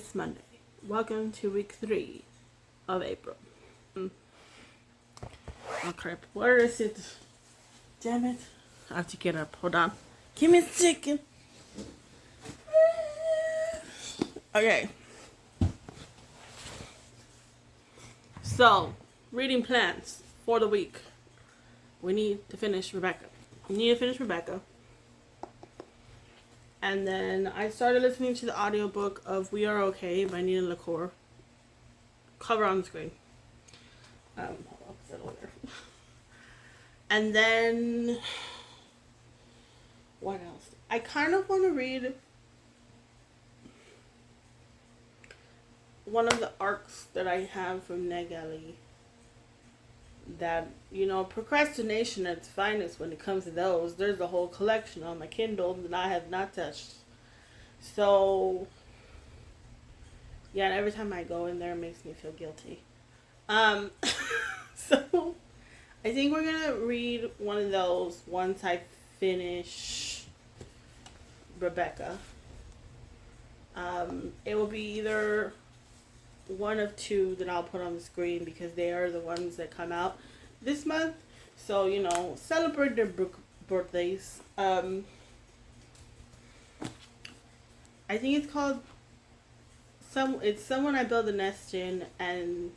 It's Monday. Welcome to week 3 of April. Oh crap, where is it? Damn it. I have to get up. Hold on. Give me a second. Okay. So, reading plans for the week. We need to finish Rebecca. And then I started listening to the audiobook of We Are Okay by Nina LaCour. Cover on the screen. Hold on, it's over there. And then, what else? I kind of want to read one of the arcs that I have from Neg Ellie. That, procrastination at its finest when it comes to those. There's a whole collection on my Kindle that I have not touched. So, yeah, and every time I go in there, it makes me feel guilty. So, I think we're going to read one of those once I finish Rebecca. It will be either one of two that I'll put on the screen because they are the ones that come out this month. So, celebrate their birthdays. I think it's called it's Someone I Build a Nest In, and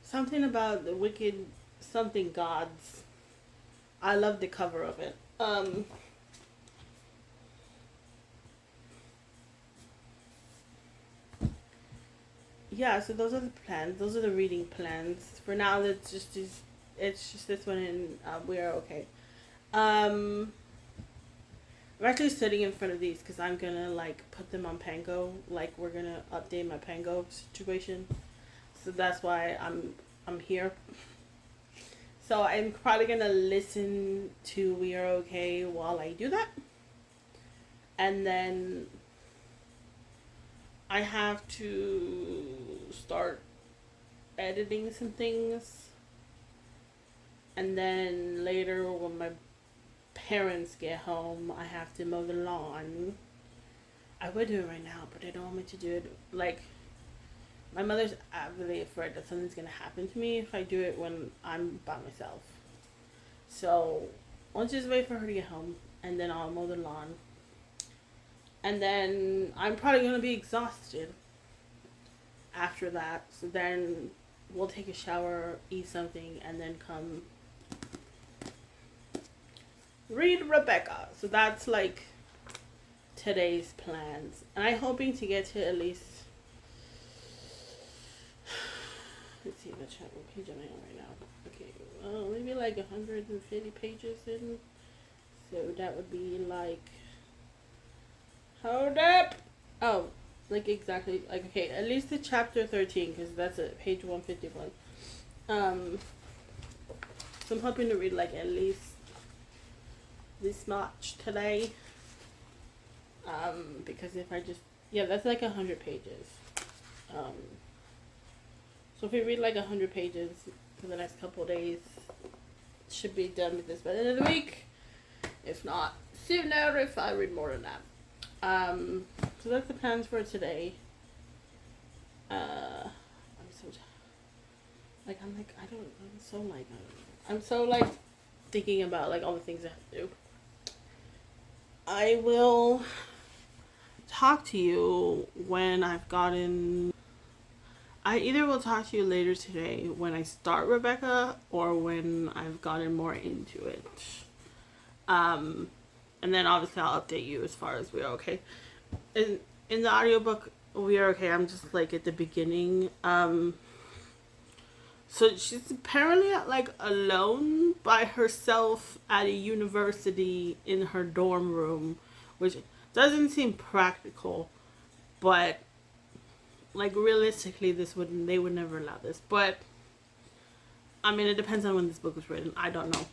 something about the wicked something gods. I love the cover of it. Yeah, so those are the plans. Those are the reading plans. For now, it's just this one, and We Are Okay. I'm actually sitting in front of these because I'm gonna put them on Pango. We're gonna update my Pango situation, so that's why I'm here. So I'm probably gonna listen to We Are Okay while I do that, and then I have to start editing some things. And then later when my parents get home, I have to mow the lawn. I would do it right now, but they don't want me to do it. My mother's really afraid that something's going to happen to me if I do it when I'm by myself. So I'll just wait for her to get home, and then I'll mow the lawn. And then I'm probably going to be exhausted after that. So then we'll take a shower, eat something, and then come read Rebecca. So that's today's plans. And I'm hoping to get to at least, let's see what page am I on right now. Okay, maybe 150 pages in. So that would be hold up. Oh, exactly. Okay, at least the chapter 13, because that's at page 151. So I'm hoping to read at least this much today. Because if I just, that's 100 pages. So if we read 100 pages for the next couple of days, should be done with this by the end of the week. If not sooner, if I read more than that. So that's the plans for today. I'm so thinking about all the things I have to do. I will talk to you when I've gotten, I either will talk to you later today when I start Rebecca or when I've gotten more into it. And then obviously I'll update you as far as We Are Okay. In the audiobook We Are Okay, I'm just at the beginning. So she's apparently alone by herself at a university in her dorm room, which doesn't seem practical, but realistically they would never allow this. But I mean, it depends on when this book was written. I don't know.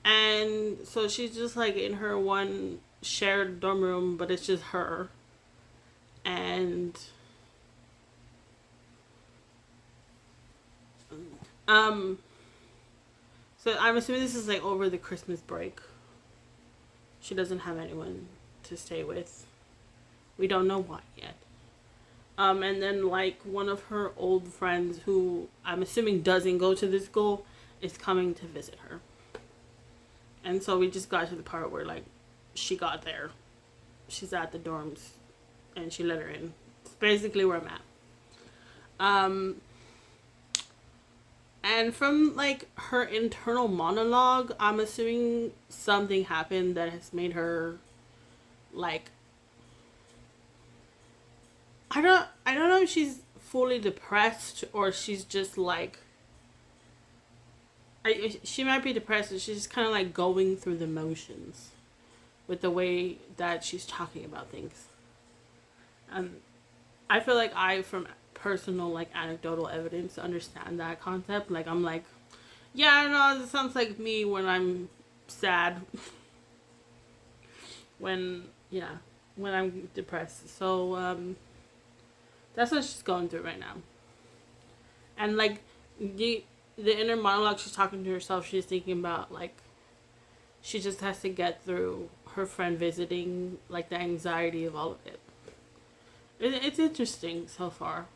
And so she's just in her one shared dorm room, but it's just her. And so I'm assuming this is over the Christmas break. She doesn't have anyone to stay with. We don't know why yet. And then like one of her old friends who I'm assuming doesn't go to this school is coming to visit her. And so we just got to the part where like she got there. She's at the dorms and she let her in. It's basically where I'm at. And from like her internal monologue, I'm assuming something happened that has made her like I don't know if she's fully depressed or she's just like she might be depressed and she's just kind of like going through the motions with the way that she's talking about things. And I feel like from personal like anecdotal evidence understand that concept. Like I'm like, yeah, no, it sounds like me when I'm sad. when I'm depressed. So that's what she's going through right now. And like the inner monologue she's talking to herself, she's thinking about like she just has to get through her friend visiting, like the anxiety of all of it. It's interesting so far.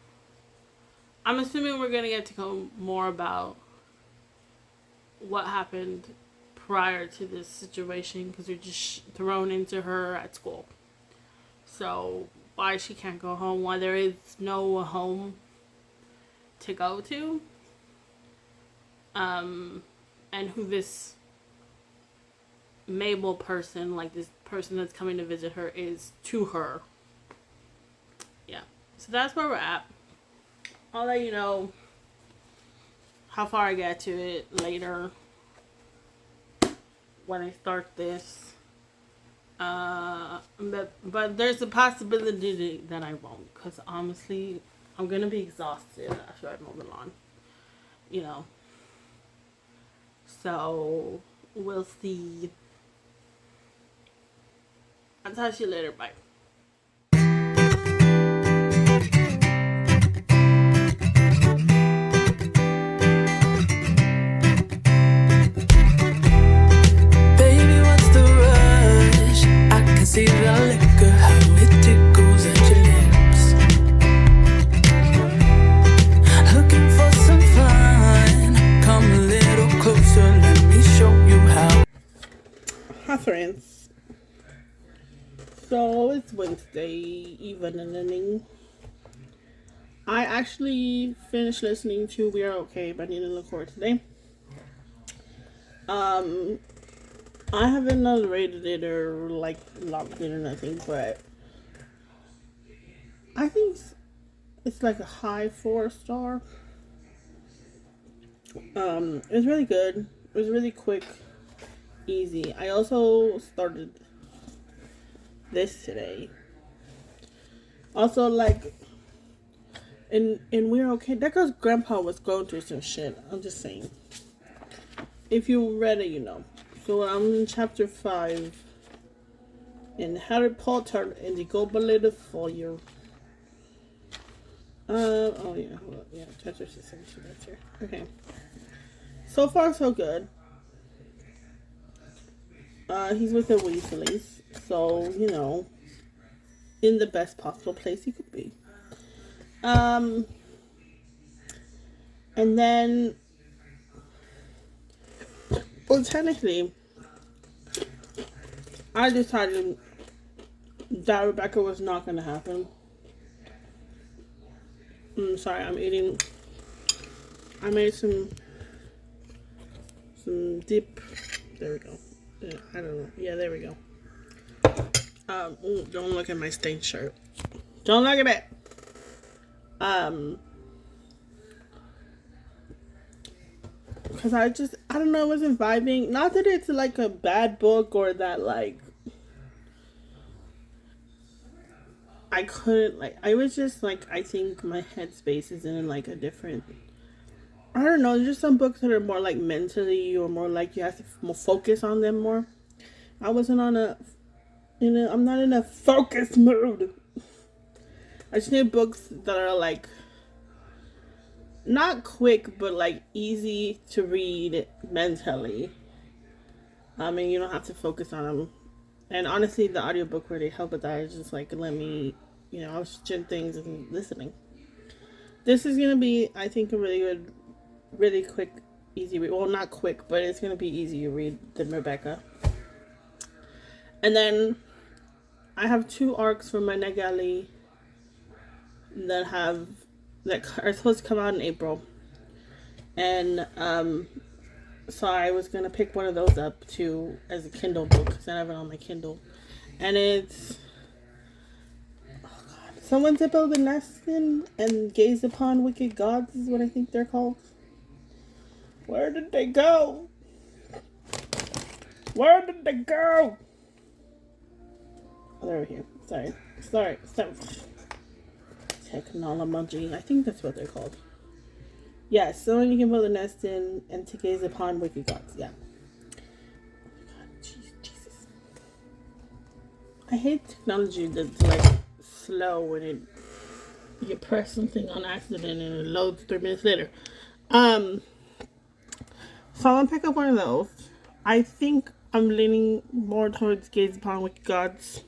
I'm assuming we're going to get to go more about what happened prior to this situation because we're just thrown into her at school. So why she can't go home, why there is no home to go to, and who this Mabel person, like this person that's coming to visit her, is to her. Yeah. So that's where we're at. I'll let you know how far I get to it later when I start this. But there's a possibility that I won't, because honestly, I'm gonna be exhausted after I mow the lawn. You know. So we'll see. I'll talk to you later. Bye. See the liquor, how it tickles at your lips. Looking for some fun. Come a little closer, let me show you how. Hi friends. So it's Wednesday evening. I actually finished listening to We Are Okay by Nina LaCour today. I haven't rated it or like locked it or nothing, but I think it's like a high 4-star. It was really good. It was really quick, easy. I also started this today. Also, like in We're Okay, that girl's grandpa was going through some shit. I'm just saying. If you read it, you know. So I'm in chapter 5 in Harry Potter and the Goblet of Fire. Oh yeah, hold up. Yeah, chapter 6 that's here. Okay. So far so good. He's with the Weasleys, so you know, in the best possible place he could be. And then, well, technically, I decided that Rebecca was not going to happen. Sorry, I'm eating. I made some dip. There we go. Yeah, I don't know. Yeah, there we go. Don't look at my stained shirt. Don't look at it. Because I don't know, I wasn't vibing. Not that it's like a bad book or that like I couldn't like. I was just like, I think my headspace is in like a different. I don't know. There's just some books that are more like mentally or more like you have to more focus on them more. I wasn't on I'm not in a focus mood. I just need books that are like not quick but like easy to read mentally. I mean, you don't have to focus on them And honestly, the audiobook really helped with that. It's just like, let me, I was doing things and listening. This is going to be, I think, a really good, really quick, easy read. Well, not quick, but it's going to be easy to read than Rebecca. And then I have 2 arcs from my NetGalley that are supposed to come out in April. And so I was going to pick one of those up too as a Kindle book because I have it on my Kindle. And it's, oh God, Someone to Build a Nest in and Gaze Upon Wicked Gods is what I think they're called. Where did they go? Where did they go? Oh, they're here. Sorry. Technology. I think that's what they're called. Yeah, someone you can build a nest in and to gaze upon wicked gods. Yeah. Oh my God, Jesus. I hate technology that's like slow when you press something on accident and it loads 3 minutes later. So I'm gonna pick up one of those. I think I'm leaning more towards Gaze Upon Wicked Gods.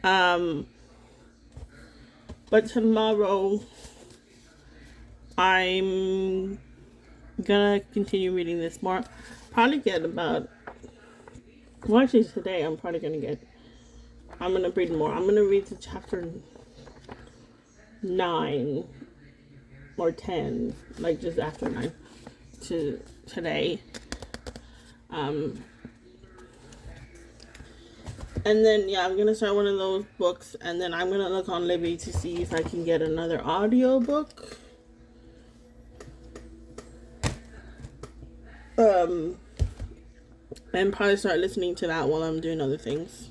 But tomorrow I'm gonna continue reading this more. Probably get about, well, actually today I'm gonna read more. I'm gonna read to chapter 9 or 10, like just after 9 to today. And then, yeah, I'm gonna start one of those books, and then I'm gonna look on Libby to see if I can get another audio book. And probably start listening to that while I'm doing other things.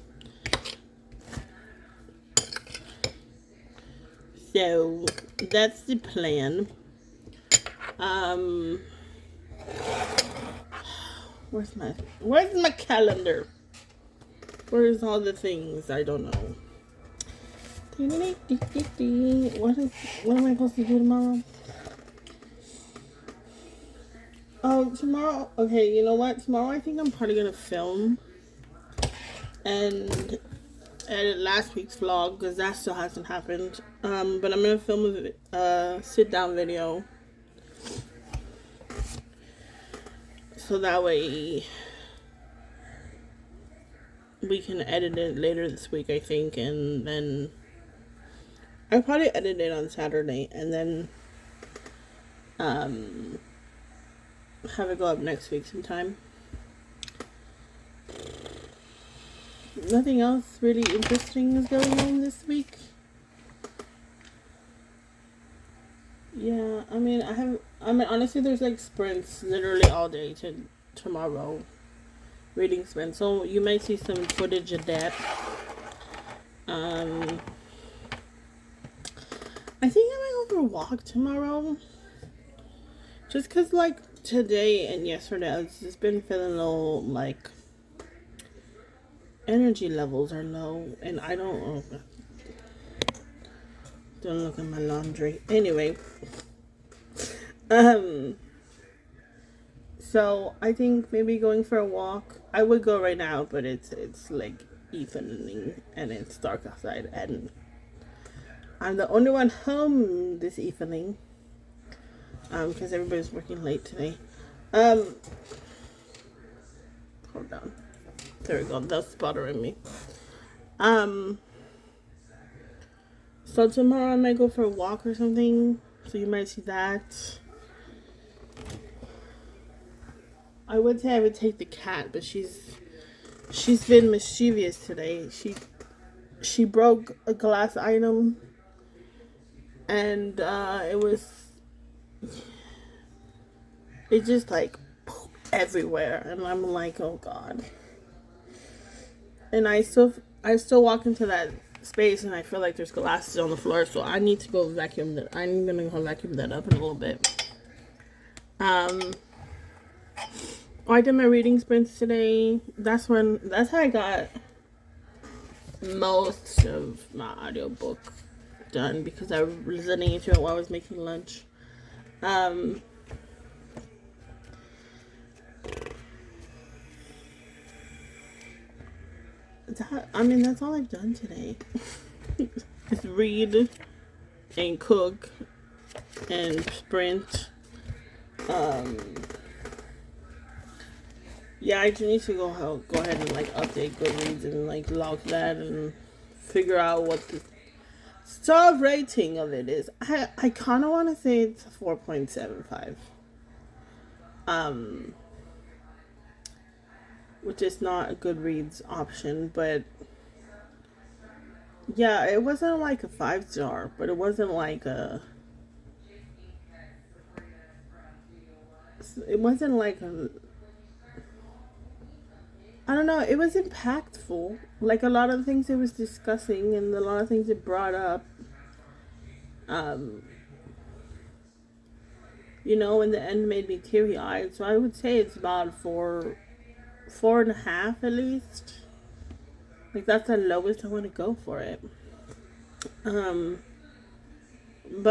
So, that's the plan. Where's my calendar? Where's all the things? I don't know. What am I supposed to do tomorrow? Oh, tomorrow. Okay, you know what? Tomorrow I think I'm probably gonna film and edit last week's vlog because that still hasn't happened. But I'm gonna film a sit down video so that way we can edit it later this week, I think, and then I'll probably edit it on Saturday and then have it go up next week sometime. Nothing else really interesting is going on this week. Yeah, I mean honestly there's like sprints literally all day to tomorrow. Reading sprints. So you may see some footage of that. I think I might go for a walk tomorrow. Just because, like, today and yesterday, I've just been feeling low, like, energy levels are low, and I don't look at my laundry. Anyway, so I think maybe going for a walk. I would go right now, but it's like evening, and it's dark outside, and I'm the only one home this evening. Because everybody's working late today. Hold on. There we go. That's bothering me. So tomorrow I might go for a walk or something. So you might see that. I would say I would take the cat, but she's been mischievous today. She broke a glass item, and it just like everywhere, and I'm like, oh God. And I still walk into that space and I feel like there's glasses on the floor, so I need to go vacuum that. I'm gonna go vacuum that up in a little bit. I did my reading sprints today. That's how I got most of my audiobook done, because I was listening to it while I was making lunch. I mean, that's all I've done today. Just read and cook and sprint. Yeah, I just need to go ahead and like update Goodreads and like log that and figure out what the star rating of it is. I kind of want to say it's 4.75. Which is not a Goodreads option, but yeah, it wasn't like a 5-star, but it wasn't like a. It wasn't like a. I don't know. It was impactful. Like a lot of things it was discussing and a lot of things it brought up. You know, in the end made me teary eyed. So I would say it's about 4.5 at least. Like that's the lowest I want to go for it. But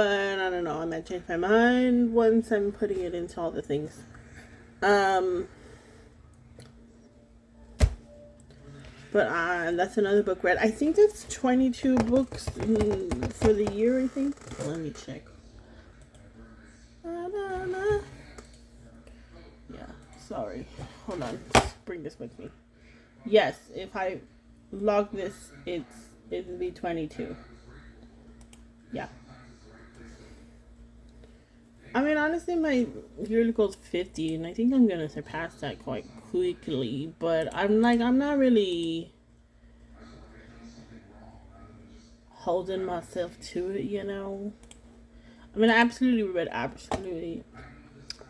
I don't know. I might change my mind once I'm putting it into all the things. But that's another book read. I think that's 22 books for the year, I think. Let me check. Yeah, sorry. Hold on. Just bring this with me. Yes, if I log this, it'll be 22. Yeah. I mean, honestly, my yearly goal is 50, and I think I'm gonna surpass that quite quickly. But I'm not really holding myself to it, you know. I mean, I absolutely read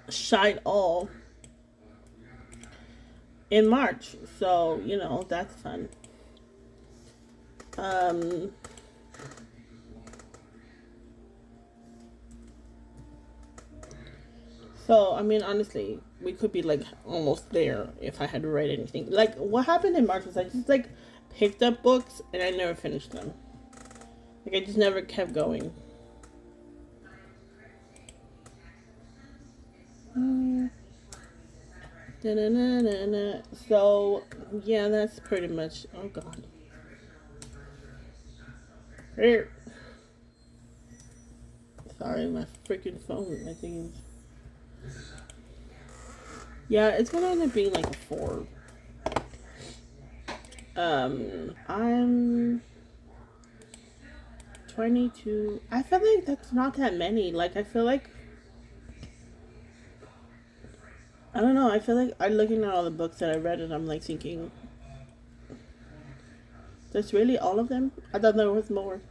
shite all in March, so you know that's fun. So, I mean, honestly, we could be, like, almost there if I had read anything. Like, what happened in March was I just, like, picked up books and I never finished them. Like, I just never kept going. So, yeah, that's pretty much... Oh, God. Here. Sorry, my freaking phone, I think... Yeah, it's gonna end up being like a 4. I'm 22. I feel like that's not that many. Like, I feel like I don't know. I feel like I'm looking at all the books that I read and I'm like thinking, that's really all of them? I thought there was more.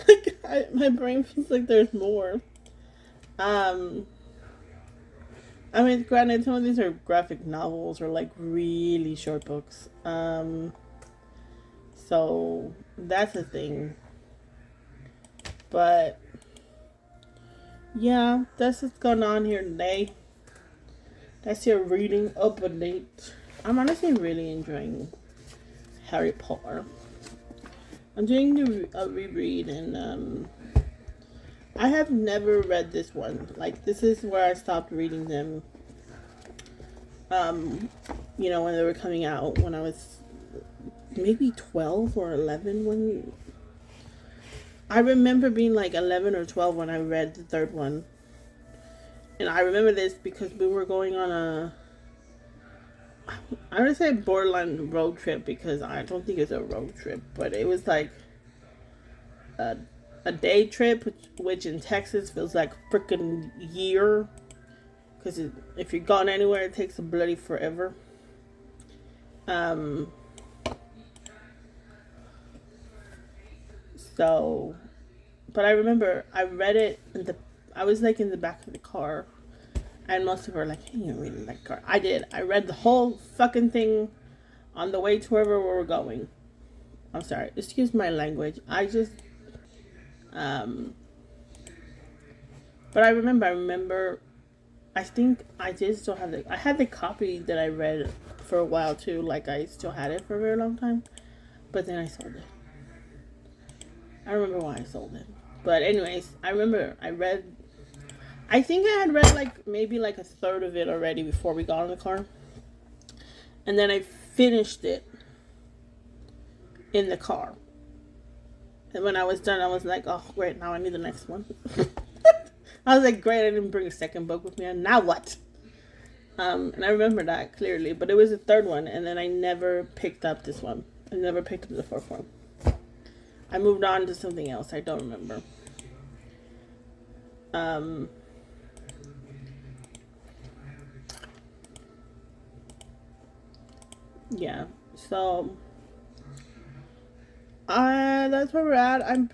Like, my brain feels like there's more. I mean, granted, some of these are graphic novels or like really short books. So that's a thing. But yeah, that's what's going on here today. That's your reading update. I'm honestly really enjoying Harry Potter. I'm doing a reread, and I have never read this one. Like, this is where I stopped reading them. You know, when they were coming out, when I was maybe 12 or 11 when... I remember being like 11 or 12 when I read the third one. And I remember this because we were going on a... I would say borderline road trip, because I don't think it's a road trip, but it was like a day trip, which in Texas feels like a freaking year, because if you're gone anywhere, it takes a bloody forever. So, but I remember I read it I was like in the back of the car, and most of her like, hey, you read that car. I did. I read the whole fucking thing on the way to wherever we were going. I'm sorry. Excuse my language. I just... But I remember... I think I did still have I had the copy that I read for a while too. Like, I still had it for a very long time. But then I sold it. I remember why I sold it. But anyways, I remember I think I had read like maybe like a third of it already before we got in the car. And then I finished it. in the car. And when I was done, I was like, oh, great, now I need the next one. I was like, great, I didn't bring a second book with me. And now what? And I remember that clearly. But it was the third one, and then I never picked up this one. I never picked up the fourth one. I moved on to something else. I don't remember. Yeah. So that's where we're at. I'm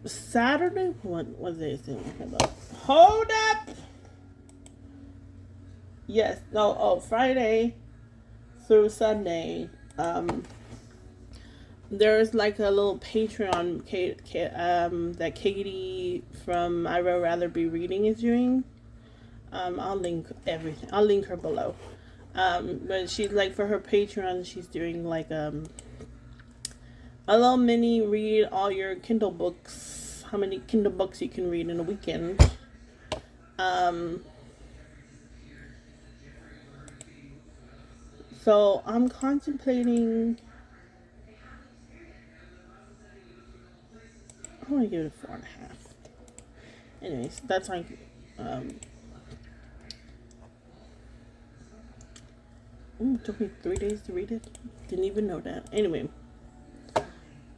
Saturday. What was it? Hold up. Yes. No. Oh, Friday through Sunday. There's like a little Patreon that Katie from I Would Rather Be Reading is doing. I'll link everything. I'll link her below. But she's like, for her Patreon, she's doing like a little mini read all your Kindle books. How many Kindle books you can read in a weekend. So I'm contemplating. I'm gonna give it a 4.5. Anyways, that's like it took me 3 days to read it. Didn't even know that. Anyway,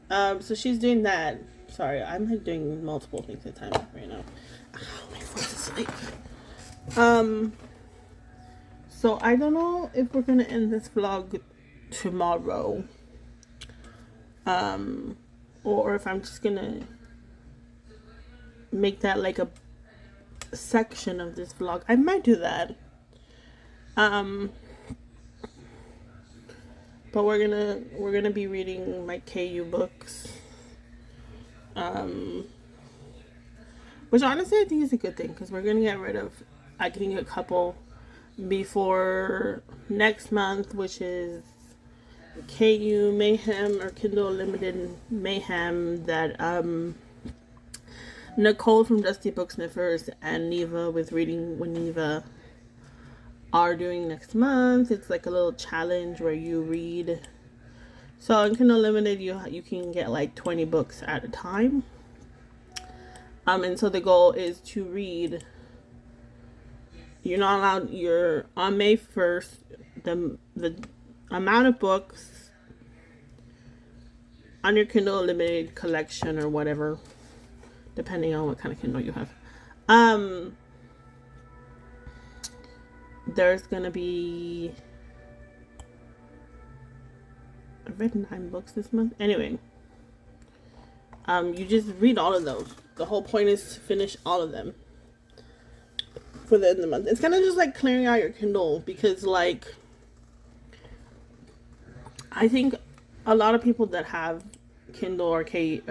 so she's doing that. Sorry, I'm like doing multiple things at a time right now. Oh, my phone's asleep. So I don't know if we're gonna end this vlog tomorrow, or if I'm just gonna make that like a section of this vlog. I might do that. But we're gonna be reading my KU books. Which honestly I think is a good thing, because we're gonna get rid of, I think, a couple before next month, which is KU Mayhem or Kindle Unlimited Mayhem that Nicole from Dusty Booksniffers and Neva with Reading with Neva are doing next month. It's like a little challenge where you read. So in Kindle Unlimited, you can get like 20 books at a time. And so the goal is to read. You're not allowed. You're on May 1st. The amount of books on your Kindle Unlimited collection or whatever, depending on what kind of Kindle you have. There's gonna be, I've read 9 books this month. Anyway, you just read all of those. The whole point is to finish all of them for the end of the month. It's kind of just like clearing out your Kindle, because like I think a lot of people that have Kindle or KU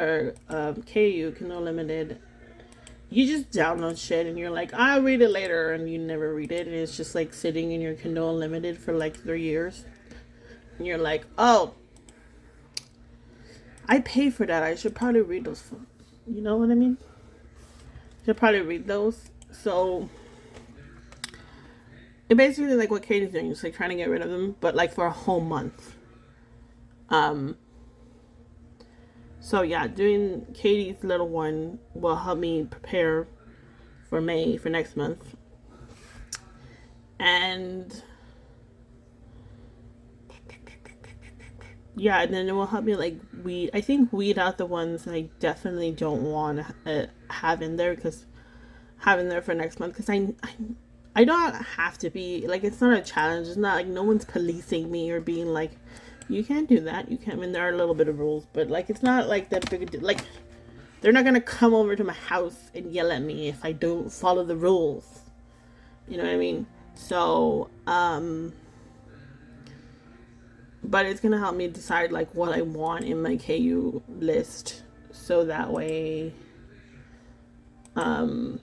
Kindle Unlimited, you just download shit and you're like, I'll read it later, and you never read it, and it's just like sitting in your Kindle Unlimited for like 3 years, and you're like, oh, I pay for that, I should probably read those. You know what I mean? Should probably read those. So it basically like what Katie's doing, is like trying to get rid of them, but like for a whole month. So yeah, doing Katie's little one will help me prepare for May, for next month. And yeah, and then it will help me like weed out the ones that I definitely don't want to have in there, because having there for next month, because I don't have to be like, it's not a challenge. It's not like no one's policing me or being like, you can't do that. You can't. I mean, there are a little bit of rules, but like, it's not like that big. Like, they're not gonna come over to my house and yell at me if I don't follow the rules. You know what I mean? So, but it's gonna help me decide like what I want in my KU list, so that way, I'm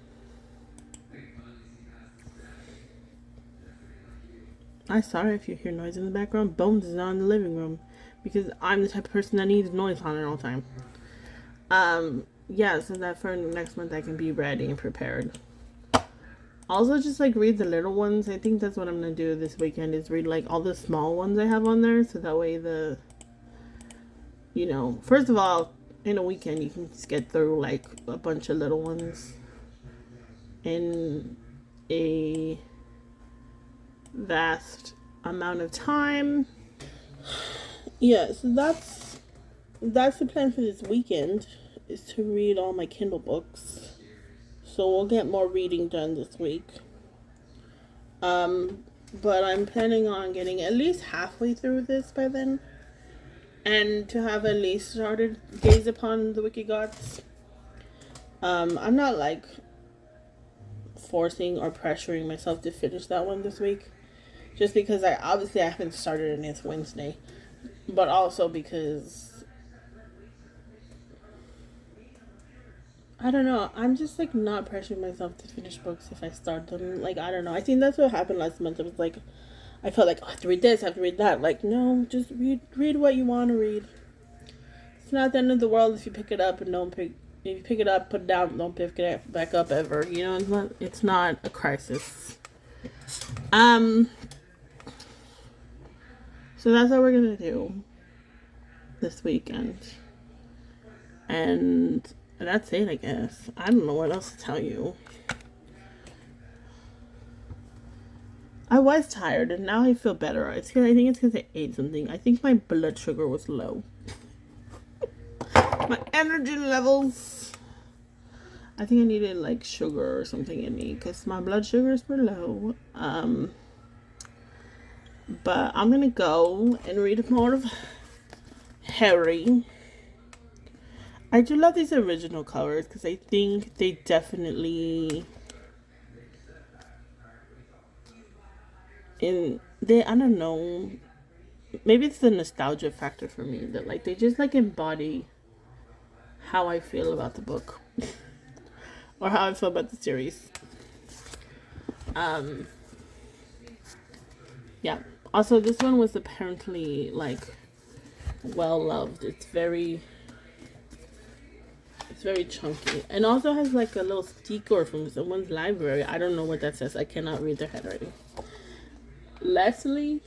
sorry if you hear noise in the background. Bones is not in the living room, because I'm the type of person that needs noise on it all the time. Yeah, so that for next month I can be ready and prepared. Also, just like read the little ones. I think that's what I'm gonna do this weekend, is read like all the small ones I have on there, so that way first of all, in a weekend you can just get through like a bunch of little ones in a vast amount of time. Yeah, so that's the plan for this weekend, is to read all my Kindle books. So we'll get more reading done this week. But I'm planning on getting at least halfway through this by then, and to have at least started Gaze Upon the Wicked Gods. I'm not like forcing or pressuring myself to finish that one this week, just because I haven't started, and it's Wednesday, but also because I don't know, I'm just like not pressuring myself to finish books if I start them. Like, I don't know, I think that's what happened last month. It was like I felt like, oh, I have to read this, I have to read that. Like, no, just read what you want to read. It's not the end of the world if you pick it up and if you pick it up, put it down, don't pick it back up ever. You know, it's not a crisis. So that's what we're gonna do this weekend, and that's it, I guess. I don't know what else to tell you. I was tired, and now I feel better. I think it's because I ate something. I think my blood sugar was low. My energy levels. I think I needed like sugar or something in me, because my blood sugars were low. But I'm gonna go and read more of Harry. I do love these original covers, because I think they definitely I don't know, maybe it's the nostalgia factor for me, that like they just like embody how I feel about the book or how I feel about the series. Yeah. Also, this one was apparently like well loved. It's very chunky, and also has like a little sticker from someone's library. I don't know what that says. I cannot read their handwriting. Leslie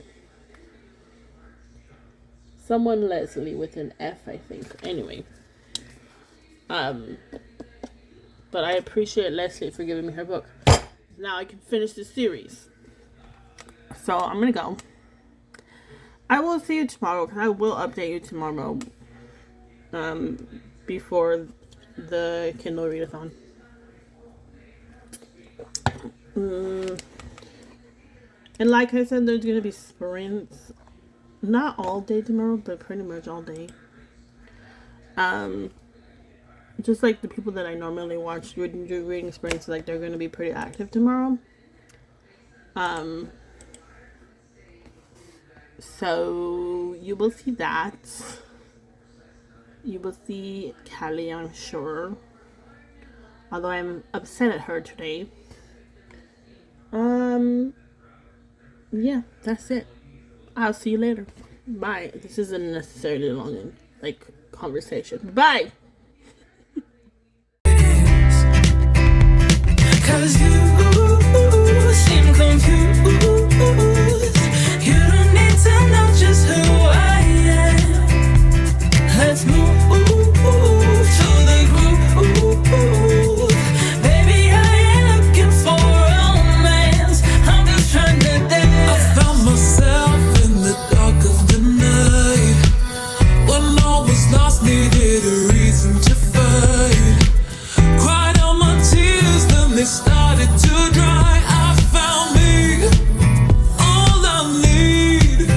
with an F, I think. Anyway, but I appreciate Leslie for giving me her book. Now I can finish the series. So I'm gonna go. I will see you tomorrow, because I will update you tomorrow, before the Kindle readathon. And like I said, there's gonna be sprints, not all day tomorrow, but pretty much all day. Just like the people that I normally watch do reading sprints, like they're gonna be pretty active tomorrow. So you will see that. You will see Callie, I'm sure. Although I'm upset at her today. Yeah, that's it. I'll see you later. Bye. This isn't necessarily long, like, conversation. Bye! 'Cause you seem confused. You don't need to know just who I am. Let's move to the groove. Baby, I ain't looking for romance. I'm just trying to dance. I found myself in the dark of the night, when all was lost, needed a reason to fight. Cried out my tears, then they started to dry. I found me, all I need.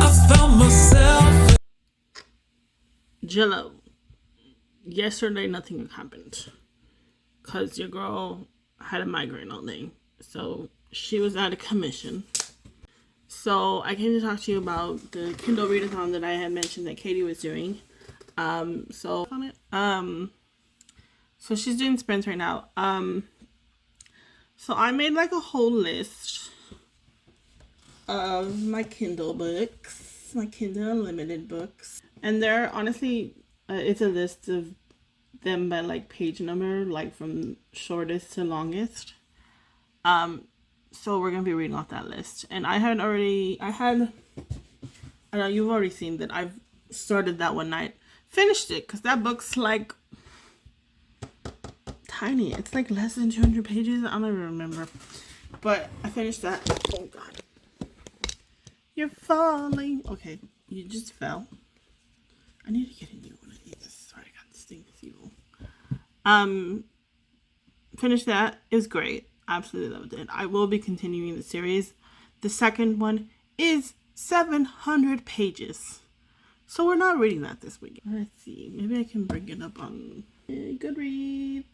I found myself. Jello. Yesterday nothing happened, because your girl had a migraine all day. So she was out of commission. So I came to talk to you about the Kindle readathon that I had mentioned that Katie was doing. So she's doing sprints right now. So I made like a whole list of my Kindle books, my Kindle Unlimited books, and they're honestly, it's a list of them by like page number, like from shortest to longest. So we're gonna be reading off that list. And I know you've already seen that I've started that one night, finished it, because that book's like tiny. It's like less than 200 pages. I don't even remember. But I finished that. Oh God. You're falling. Okay, you just fell. I need to get a new one of these. Sorry, I got this thing with you. Finished that. It was great. Absolutely loved it. I will be continuing the series. The second one is 700 pages. So we're not reading that this week. Let's see. Maybe I can bring it up on Goodreads.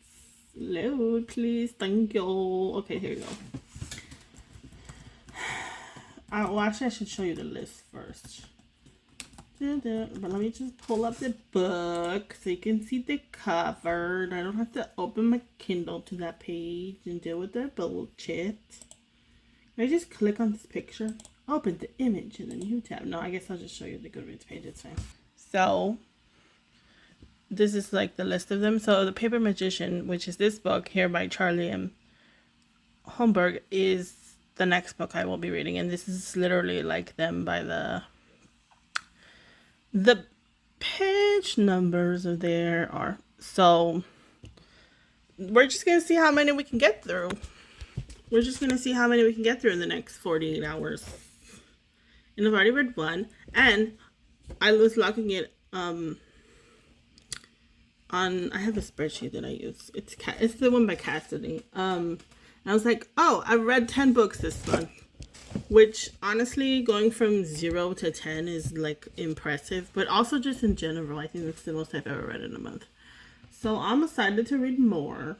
Load, please. Thank you. Okay, here you go. Well, actually, I should show you the list first. But let me just pull up the book so you can see the cover. I don't have to open my Kindle to that page and deal with that bullshit. I just click on this picture, open the image in the new tab. No, I guess I'll just show you the Goodreads page. It's fine. So, this is like the list of them. So, The Paper Magician, which is this book here by Charlie M. Holmberg, is the next book I will be reading. And this is literally like them by the page numbers of there are. So we're just gonna see how many we can get through. We're just gonna see how many we can get through in the next 48 hours. And I've already read one, and I was locking it on. I have a spreadsheet that I use. It's the one by Cassidy. And I was like, oh, I've read 10 books this month. Which, honestly, going from 0 to 10 is, like, impressive. But also just in general, I think that's the most I've ever read in a month. So I'm excited to read more.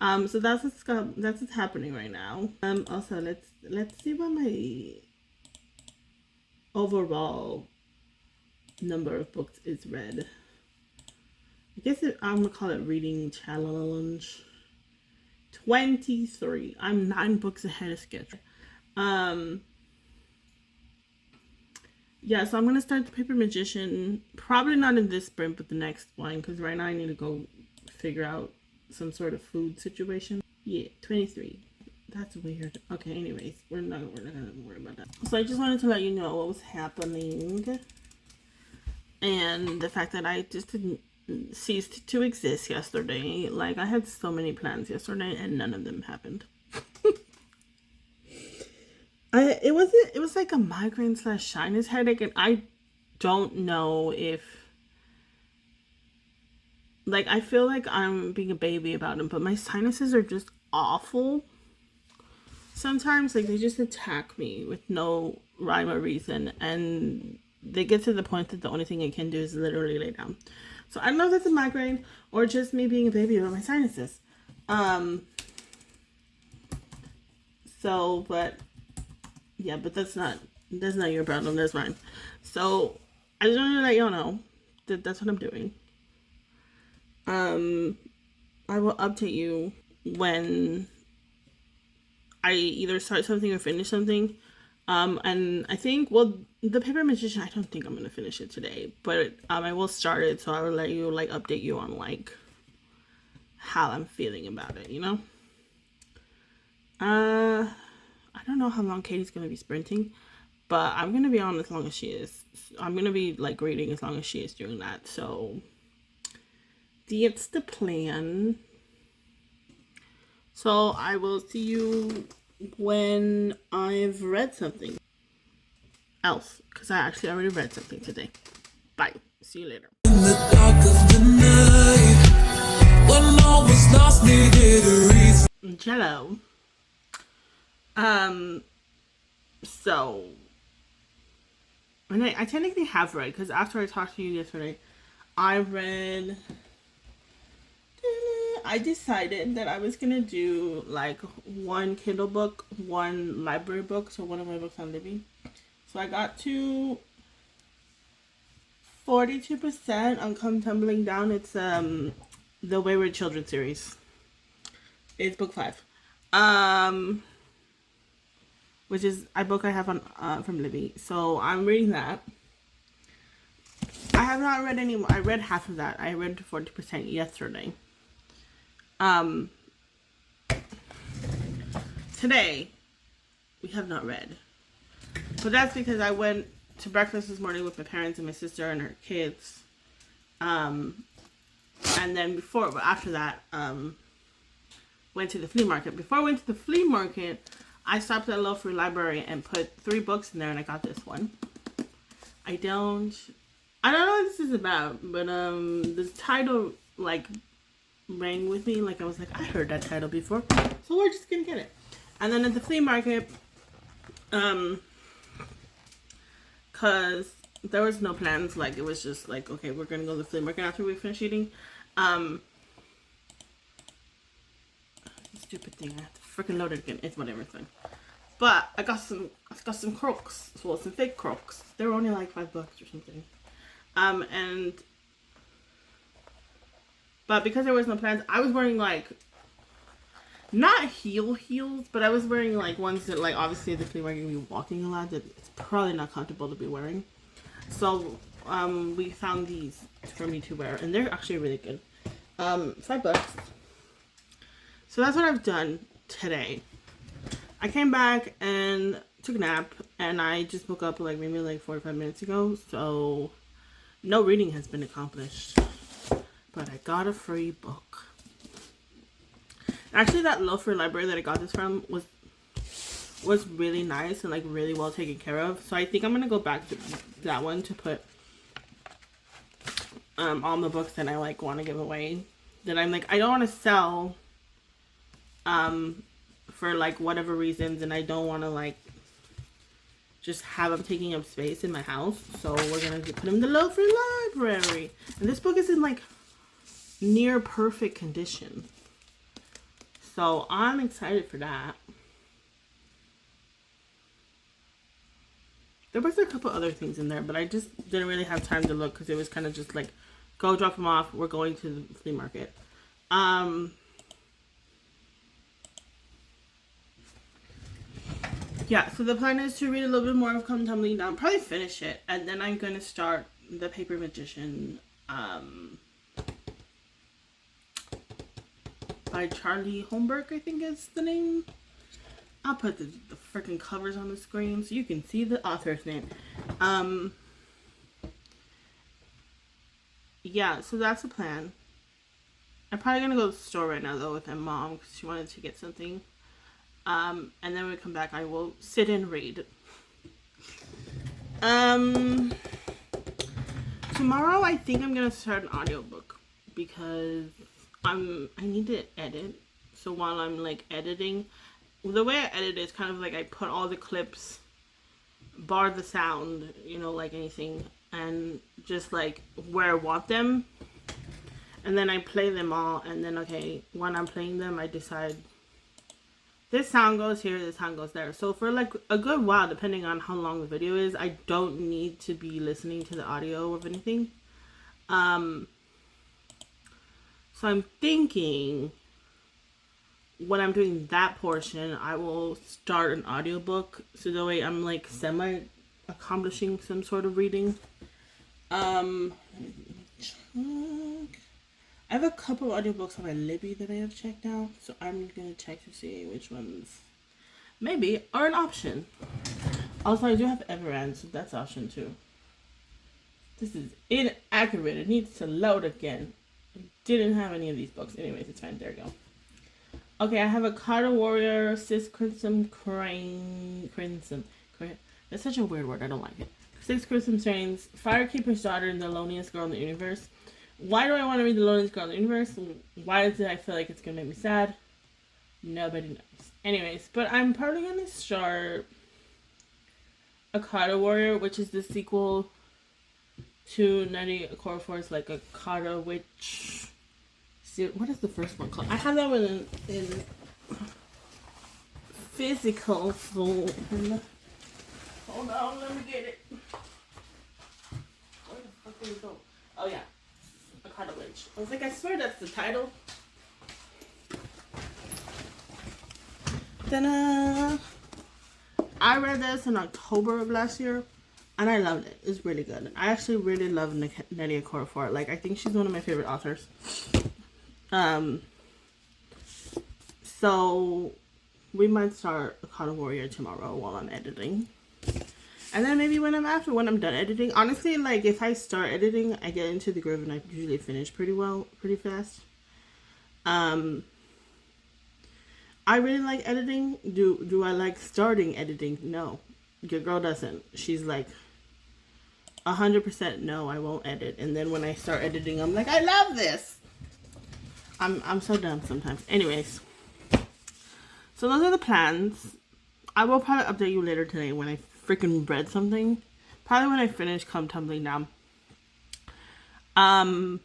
So that's what's happening right now. Also, let's see what my overall number of books is read. I guess I'm going to call it Reading Challenge. 23. I'm 9 books ahead of schedule. Yeah, so I'm gonna start The Paper Magician. Probably not in this sprint, but the next one, because right now I need to go figure out some sort of food situation. Yeah, 23. That's weird. Okay, anyways, we're not gonna worry about that. So I just wanted to let you know what was happening, and the fact that I just didn't ceased to exist yesterday. Like, I had so many plans yesterday and none of them happened. It was like a migraine / sinus headache, and I don't know if, like, I feel like I'm being a baby about it, but my sinuses are just awful. Sometimes, like, they just attack me with no rhyme or reason, and they get to the point that the only thing I can do is literally lay down. So I don't know if that's a migraine or just me being a baby about my sinuses. But yeah, but that's not your problem. That's mine. So I just wanted to let y'all know that that's what I'm doing. I will update you when I either start something or finish something. And I think, well, The Paper Magician, I don't think I'm going to finish it today, but I will start it, so I will let you, like, update you on, like, how I'm feeling about it, you know? I don't know how long Katie's going to be sprinting, but I'm going to be on as long as she is. I'm going to be, like, reading as long as she is doing that, so that's the plan. So I will see you when I've read something else, because I actually already read something today. Bye. See you later. In the dark of the night, when all was lost, needed a reason. Jello. So, and I technically have read, because after I talked to you yesterday, I decided that I was gonna do like one Kindle book, one library book, so one of my books on Libby. So I got to 42% on Come Tumbling Down. It's the Wayward Children series. It's book 5. Which is a book I have on from Libby. So I'm reading that. I have not read any more. I read half of that. I read 40% yesterday. Today, we have not read. But that's because I went to breakfast this morning with my parents and my sister and her kids. And then after that, went to the flea market. Before I went to the flea market, I stopped at a local library and put 3 books in there, and I got this one. I don't know what this is about, but the title like rang with me. Like I was like, I heard that title before, so we're just gonna get it. And then at the flea market, cause there was no plans. Like it was just like, okay, we're gonna go to the flea market after we finish eating. Stupid thing. I have to freaking load it again. It's whatever thing. But I got some Crocs. Well, some fake Crocs. They were only like $5 or something. But because there was no plans, I was wearing like not heels, but I was wearing like ones that like obviously the flea market you're gonna be walking a lot. That it's probably not comfortable to be wearing. So we found these for me to wear, and they're actually really good. $5. So that's what I've done today. I came back and took a nap, and I just woke up like maybe like 45 minutes ago. So no reading has been accomplished, but I got a free book. Actually, that local library that I got this from was really nice and like really well taken care of. So I think I'm gonna go back to that one to put all the books that I like want to give away. That I'm like, I don't want to sell for like whatever reasons, and I don't want to like just have them taking up space in my house. So we're gonna put them in the local library. And this book is in like near perfect condition. So I'm excited for that. There was a couple other things in there, but I just didn't really have time to look because it was kind of just like, go drop them off. We're going to the flea market. Yeah, so the plan is to read a little bit more of Come Tumbling Down. Probably finish it. And then I'm going to start The Paper Magician by Charlie Holmberg, I think is the name. I'll put the freaking covers on the screen so you can see the author's name. Yeah, so that's the plan. I'm probably going to go to the store right now, though, with my mom because she wanted to get something. And then when we come back, I will sit and read. Tomorrow, I think I'm going to start an audiobook because I need to edit. So while I'm, like, editing, the way I edit is kind of like I put all the clips, bar the sound, you know, like anything, and just, like, where I want them. And then I play them all, and then, okay, when I'm playing them, I decide this sound goes here, this sound goes there. So for like a good while, depending on how long the video is, I don't need to be listening to the audio of anything. So I'm thinking when I'm doing that portion, I will start an audiobook. So that way I'm like semi-accomplishing some sort of reading. I have a couple of audiobooks on my Libby that I have checked out, so I'm going to check to see which ones maybe are an option. Also, I do have Everand, so that's option too. This is inaccurate. It needs to load again. I didn't have any of these books. Anyways, it's fine. There we go. Okay, I have a Kata Warrior, Sis Crimson Crimson. That's such a weird word. I don't like it. 6 Crimson Strains, Firekeeper's Daughter, and The Loneliest Girl in the Universe. Why do I want to read The Loneliest Girl in the Universe? Why does I feel like it's going to make me sad? Nobody knows. Anyways, but I'm probably going to start a Kata Warrior, which is the sequel to Nutty Okorafor's like a Kata Witch. What is the first one called? I have that one in physical. So hold on, let me get it. Where the fuck did it go? Oh yeah. Kata Witch. I was like, I swear that's the title. Then I read this in October of last year. and I loved it. It's really good. I actually really love Nnedi Okorafor. Like, I think she's one of my favorite authors. So we might start Akana Warrior tomorrow while I'm editing. And then maybe when I'm done editing. Honestly, like, if I start editing, I get into the groove and I usually finish pretty fast. I really like editing. Do I like starting editing? No. Your girl doesn't. She's like 100% no, I won't edit. And then when I start editing, I'm like, I love this. I'm so dumb sometimes. Anyways. So those are the plans. I will probably update you later today when I freaking read something. Probably when I finish Come Tumbling Down. Oh,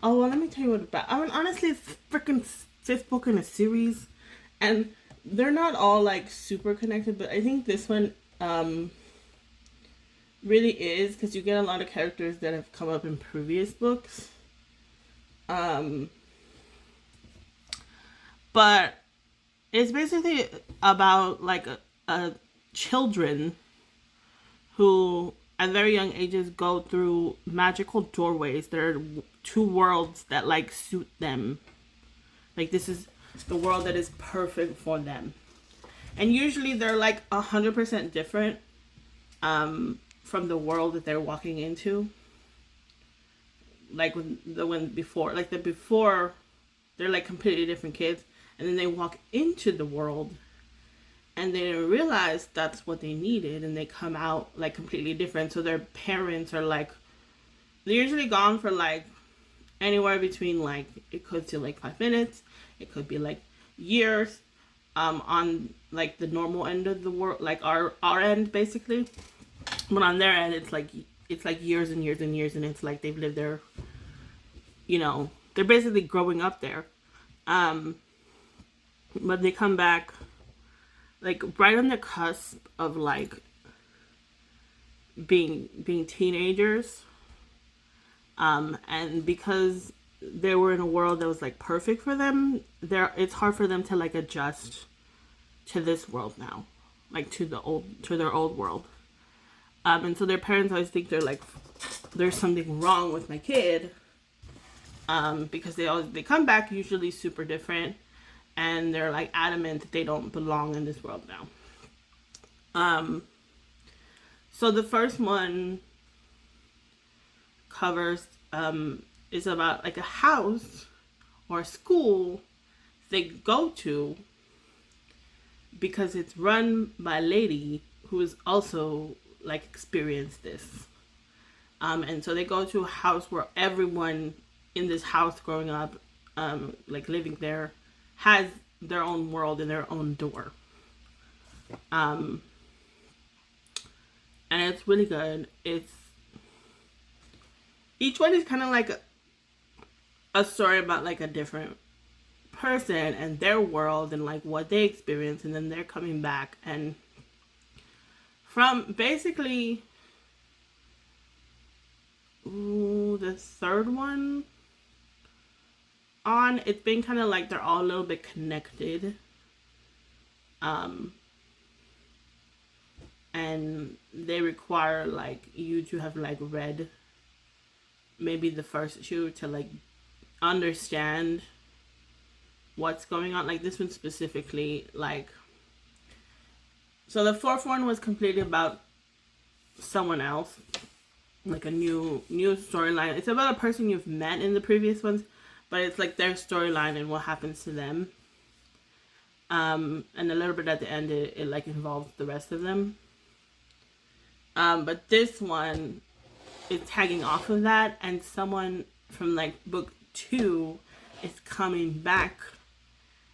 well, let me tell you what it's about. I mean, honestly, it's freaking 5th book in a series. And they're not all, like, super connected. But I think this one really is. Because you get a lot of characters that have come up in previous books. But it's basically about, like, a children who at very young ages go through magical doorways. There are 2 worlds that, like, suit them. Like, this is the world that is perfect for them. And usually they're, like, 100% different from the world that they're walking into. Like, the one before. Like, the before, they're, like, completely different kids. And then they walk into the world and they didn't realize that's what they needed, and they come out like completely different. So their parents are like, they're usually gone for like anywhere between, like, it could be like 5 minutes, it could be like years, on like the normal end of the world, like our end basically. But on their end, it's like years and years and years, and it's like they've lived there, you know, they're basically growing up there. But they come back, like, right on the cusp of, like, being teenagers. And because they were in a world that was, like, perfect for them, it's hard for them to, like, adjust to this world now. Like, to their old world. And so their parents always think they're, like, there's something wrong with my kid. Because they come back usually super different. And they're, like, adamant that they don't belong in this world now. So the first one covers, is about, like, a house or a school they go to because it's run by a lady who has also, like, experienced this. And so they go to a house where everyone in this house growing up, like, living there, has their own world and their own door. And it's really good. Each one is kind of like a story about, like, a different person and their world and, like, what they experience, and then they're coming back. And from basically the 3rd one on, it's been kind of like they're all a little bit connected. And they require, like, you to have, like, read maybe the first 2 to, like, understand what's going on. Like, this one specifically, like, so the 4th one was completely about someone else, like a new storyline. It's about a person you've met in the previous ones, but it's like their storyline and what happens to them. And a little bit at the end, it like involves the rest of them. But this one is tagging off of that, and someone from, like, book 2 is coming back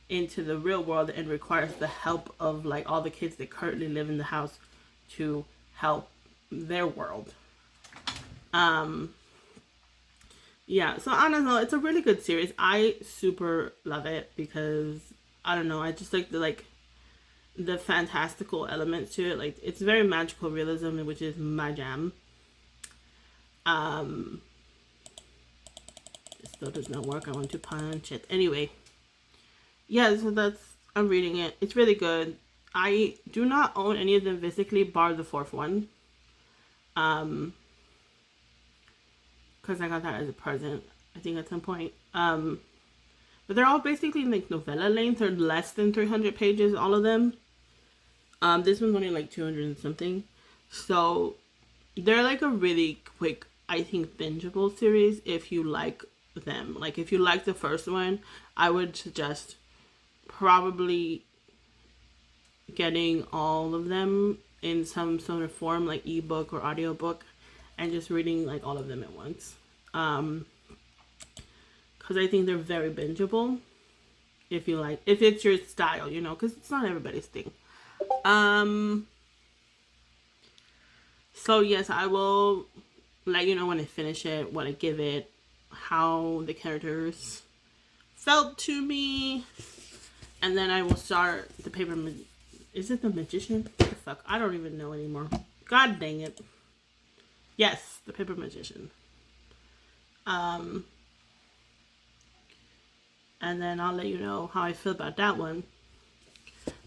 into the real world and requires the help of, like, all the kids that currently live in the house to help their world. Yeah, so I don't know, it's a really good series. I super love it because, I don't know, I just like the fantastical elements to it. Like, it's very magical realism, which is my jam. It still does not work. I want to punch it. Anyway, yeah, so I'm reading it. It's really good. I do not own any of them physically, bar the fourth one. Because I got that as a present, I think, at some point. But they're all basically like novella length, or less than 300 pages, all of them. This one's only like 200 and something. So they're like a really quick, I think, bingeable series if you like them. Like, if you like the first one, I would suggest probably getting all of them in some sort of form, like ebook or audiobook, and just reading like all of them at once. Because I think they're very bingeable if it's your style, you know, because it's not everybody's thing. So yes, I will let you know when I finish it, what I give it, how the characters felt to me, and then I will start the paper. Is it the Magician? What the fuck? I don't even know anymore. God dang it. Yes, the Paper Magician. And then I'll let you know how I feel about that one.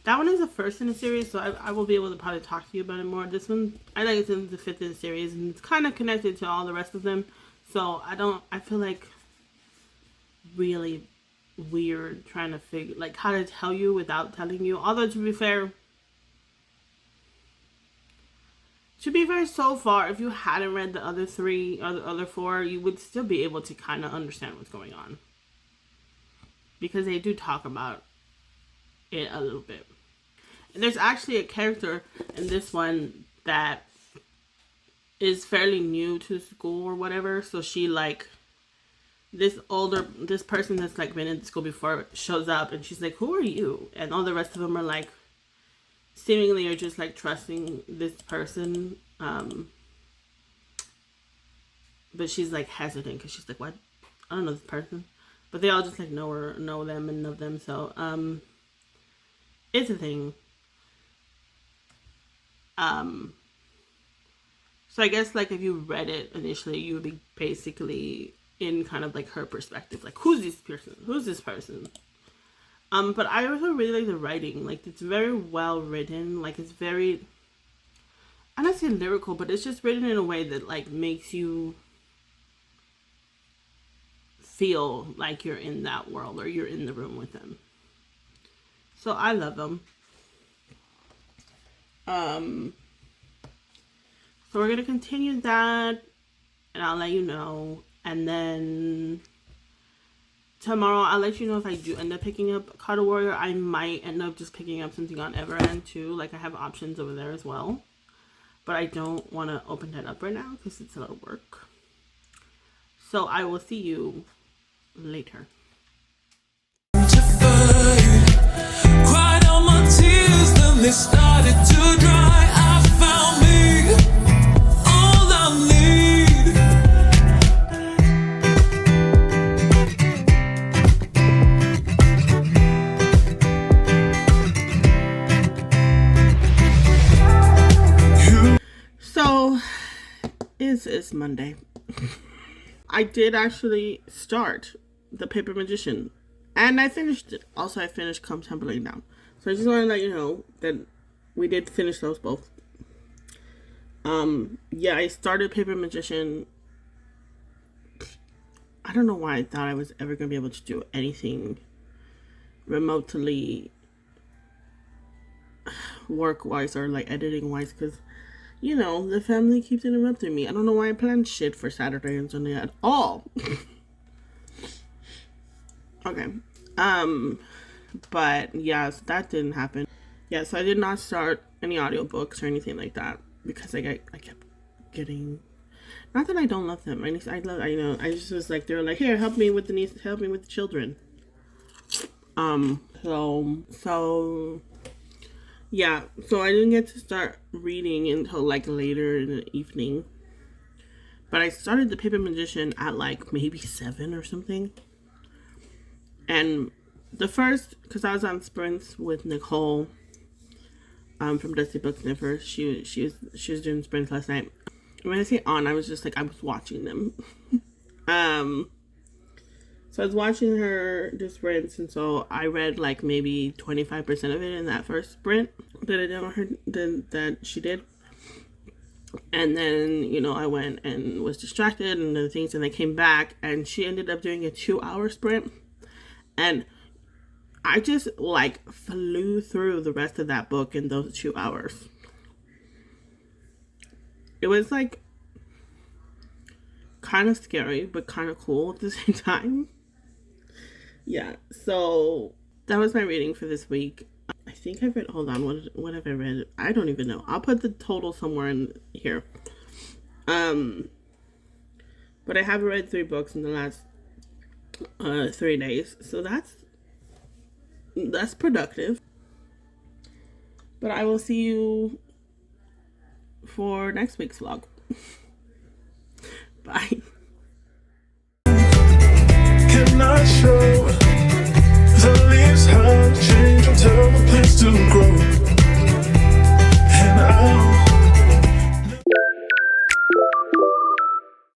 That one is the first in the series, so I will be able to probably talk to you about it more. This one, I think it's in the fifth in the series, and it's kind of connected to all the rest of them. So I feel like really weird trying to figure, like, how to tell you without telling you. Although, to be fair, so far, if you hadn't read the other three or the other four, you would still be able to kind of understand what's going on. Because they do talk about it a little bit. And there's actually a character in this one that is fairly new to school or whatever. So she, like, this person that's like been in school before shows up, and she's like, "Who are you?" And all the rest of them are like, seemingly are just like trusting this person. But she's like hesitant because she's like, "What? I don't know this person." But they all just like know them and love them. So it's a thing. So I guess, like, if you read it initially, you would be basically in kind of like her perspective, like, who's this person? But I also really like the writing. Like, it's very well written. Like, it's very, I don't say lyrical, but it's just written in a way that, like, makes you feel like you're in that world, or you're in the room with them. So I love them. So we're gonna continue that, and I'll let you know. And then tomorrow I'll let you know if I do end up picking up Card Warrior. I might end up just picking up something on Everend too. Like, I have options over there as well, but I don't want to open that up right now because it's a lot of work. So I will see you later. Cried all my tears, then they started to dry. I found me all I need. So it's Monday. I did actually start The Paper Magician, and I finished it. Also, I finished Come Tumbling Down. So I just want to let you know that we did finish those both. Yeah, I started Paper Magician. I don't know why I thought I was ever going to be able to do anything remotely work-wise or, like, editing-wise, because, you know, the family keeps interrupting me. I don't know why I planned shit for Saturday and Sunday at all. Okay. But yeah, so that didn't happen. Yeah, so I did not start any audiobooks or anything like that because I kept getting, not that I don't love them. I just was like, they were like, "Here, help me with the children." So yeah, so I didn't get to start reading until like later in the evening. But I started The Paper Magician at like maybe 7 or something. And the first, because I was on sprints with Nicole from Dusty Book Sniffer. She was doing sprints last night. When I say on, I was just like, I was watching them. So I was watching her do sprints, and so I read like maybe 25% of it in that first sprint that she did. And then, you know, I went and was distracted and other things, and I came back, and she ended up doing a 2-hour sprint. And I just like flew through the rest of that book in those 2 hours. It was like kind of scary, but kind of cool at the same time. Yeah, so that was my reading for this week. I think I've read, hold on, what have I read? I don't even know. I'll put the total somewhere in here. But I have read 3 books in the last 3 days, so that's productive. But I will see you for next week's vlog. Bye.